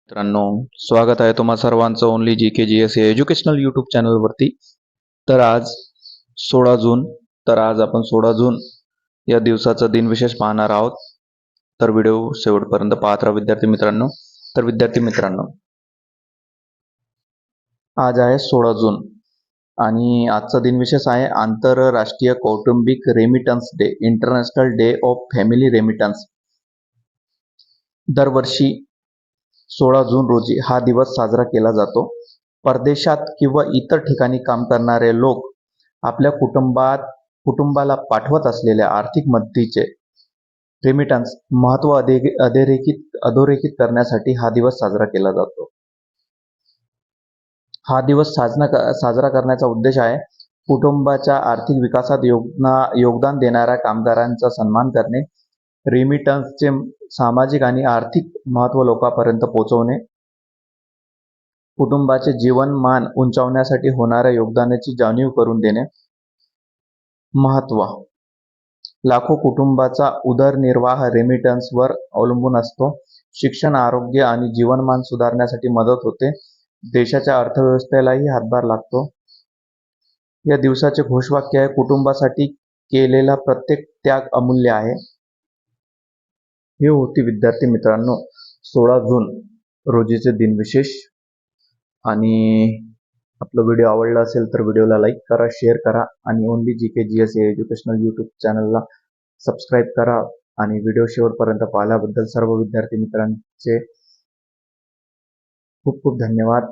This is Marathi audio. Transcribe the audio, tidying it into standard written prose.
मित्रांनो, स्वागत आहे तुम्हा सर्वांचं ओनली जी के जी एस एज्युकेशनल यूट्यूब चॅनलवरती. तर आज 16 जून. तर आज आपण 16 जून या दिवसाचा दिनविशेष पाहणार आहोत. तर व्हिडिओ शेवटपर्यंत पाहत राहा विद्यार्थी मित्रांनो. तर विद्यार्थी मित्रांनो, आज आहे 16 जून आणि आजचा दिनविशेष आहे आंतरराष्ट्रीय कौटुंबिक remittance day, international day of family remittance. दरवर्षी 16 जून रोजी हा दिवस साजरा केला जातो. परदेशात किंवा इतर ठिकाणी काम करणारे लोक आपल्या कुटुंबाला पाठवत असलेल्या आर्थिक मदतीचे रेमिटन्स महत्त्व अधोरेखित करण्यासाठी हा दिवस साजरा केला जातो. हा दिवस साजरा करण्याचा उद्देश आहे कुटुंबाच्या आर्थिक विकासात योगदान देणाऱ्या कामगारांचा सन्मान करणे, रेमिटन्सचे सामाजिक आणि आर्थिक महत्त्व लोकांपर्यंत पोहोचवणे, कुटुंबाचे जीवनमान उंचावण्यासाठी होणाऱ्या योगदानाची जाणीव करून देणे. महत्त्व: लाखो कुटुंबाचा उदरनिर्वाह रेमिटन्सवर अवलंबून असतो. शिक्षण, आरोग्य आणि जीवनमान सुधारण्यासाठी मदत होते. देशाच्या अर्थव्यवस्थेलाही हातभार लागतो. या दिवसाचे घोषवाक्य आहे, कुटुंबासाठी केलेला प्रत्येक त्याग अमूल्य आहे. हे होती विद्यार्थी मित्रांनो 16 जून रोजीचे दिनविशेष. आणि आपला व्हिडिओ आवडला असेल तर व्हिडिओला लाईक करा, शेअर करा आणि ओनली जी के जी एस एज्युकेशनल यूट्यूब चॅनलला सबस्क्राईब करा. आणि व्हिडिओ शेवटपर्यंत पाहिल्याबद्दल सर्व विद्यार्थी मित्रांचे खूप खूप धन्यवाद.